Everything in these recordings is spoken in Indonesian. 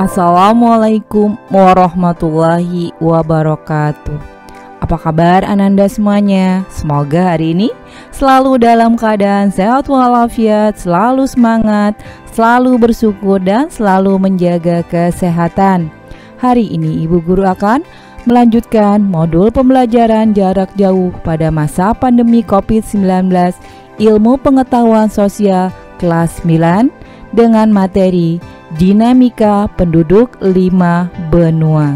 Assalamualaikum warahmatullahi wabarakatuh. Apa kabar Ananda semuanya? Semoga hari ini selalu dalam keadaan sehat walafiat, selalu semangat, selalu bersyukur dan selalu menjaga kesehatan. Hari ini Ibu Guru akan melanjutkan modul pembelajaran jarak jauh pada masa pandemi COVID-19 Ilmu Pengetahuan Sosial kelas 9 dengan materi Dinamika Penduduk 5 Benua.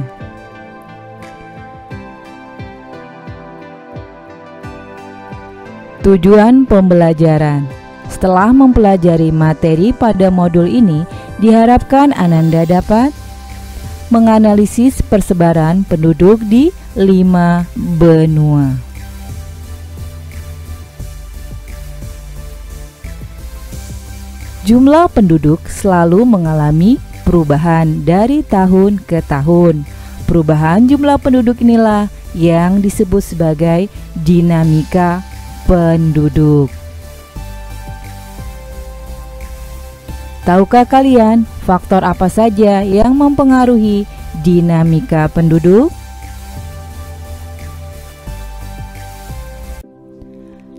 Tujuan pembelajaran. Setelah mempelajari materi pada modul ini, diharapkan Ananda dapat menganalisis persebaran penduduk di 5 benua. Jumlah penduduk selalu mengalami perubahan dari tahun ke tahun. Perubahan jumlah penduduk inilah yang disebut sebagai dinamika penduduk. Tahukah kalian faktor apa saja yang mempengaruhi dinamika penduduk?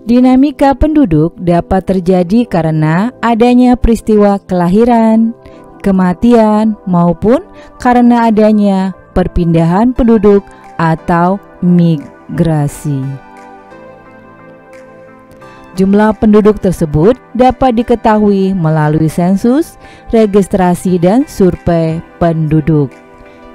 Dinamika penduduk dapat terjadi karena adanya peristiwa kelahiran, kematian, maupun karena adanya perpindahan penduduk atau migrasi. Jumlah penduduk tersebut dapat diketahui melalui sensus, registrasi, dan survei penduduk.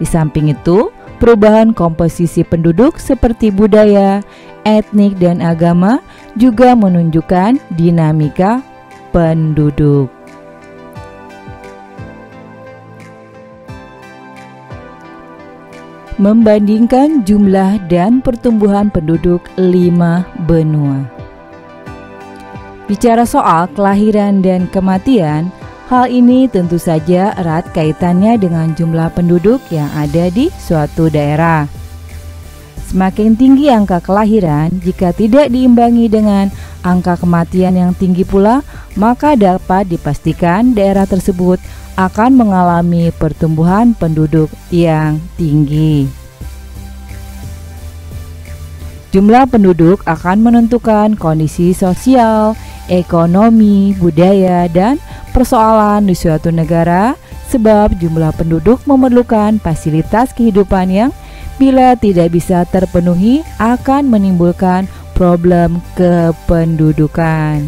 Di samping itu, perubahan komposisi penduduk seperti budaya, etnik, dan agama juga menunjukkan dinamika penduduk. Membandingkan jumlah dan pertumbuhan penduduk 5 benua. Bicara soal kelahiran dan kematian, hal ini tentu saja erat kaitannya dengan jumlah penduduk yang ada di suatu daerah. Semakin tinggi angka kelahiran, jika tidak diimbangi dengan angka kematian yang tinggi pula, maka dapat dipastikan daerah tersebut akan mengalami pertumbuhan penduduk yang tinggi. Jumlah penduduk akan menentukan kondisi sosial, ekonomi, budaya, dan persoalan di suatu negara, sebab jumlah penduduk memerlukan fasilitas kehidupan yang bila tidak bisa terpenuhi akan menimbulkan problem kependudukan.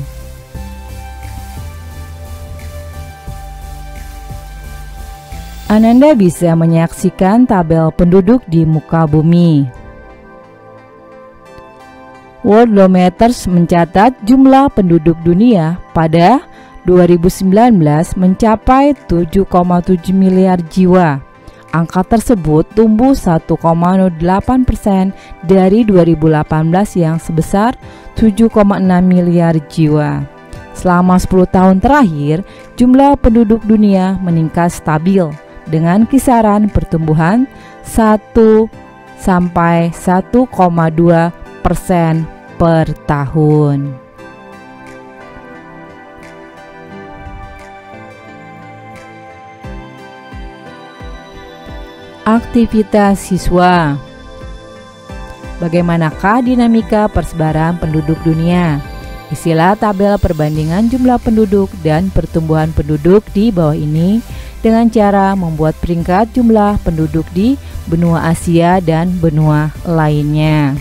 Ananda bisa menyaksikan tabel penduduk di muka bumi. Worldometers mencatat jumlah penduduk dunia pada 2019 mencapai 7,7 miliar jiwa. Angka tersebut tumbuh 1,08% dari 2018 yang sebesar 7,6 miliar jiwa. Selama 10 tahun terakhir, jumlah penduduk dunia meningkat stabil dengan kisaran pertumbuhan 1 sampai 1,2% per tahun. Aktivitas siswa. Bagaimanakah dinamika persebaran penduduk dunia? Isilah tabel perbandingan jumlah penduduk dan pertumbuhan penduduk di bawah ini dengan cara membuat peringkat jumlah penduduk di benua Asia dan benua lainnya.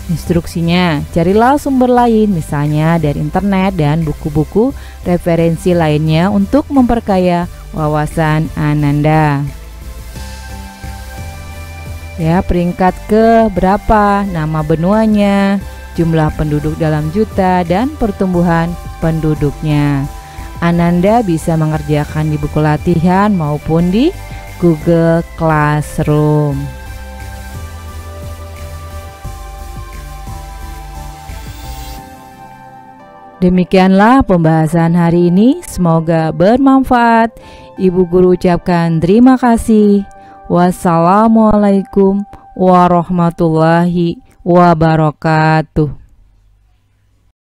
Instruksinya, carilah sumber lain misalnya dari internet dan buku-buku referensi lainnya untuk memperkaya wawasan Ananda. Ya, peringkat ke berapa, nama benuanya, jumlah penduduk dalam juta, dan pertumbuhan penduduknya. Ananda bisa mengerjakan di buku latihan maupun di Google Classroom. Demikianlah pembahasan hari ini, semoga bermanfaat. Ibu Guru ucapkan terima kasih. Wassalamualaikum warahmatullahi wabarakatuh.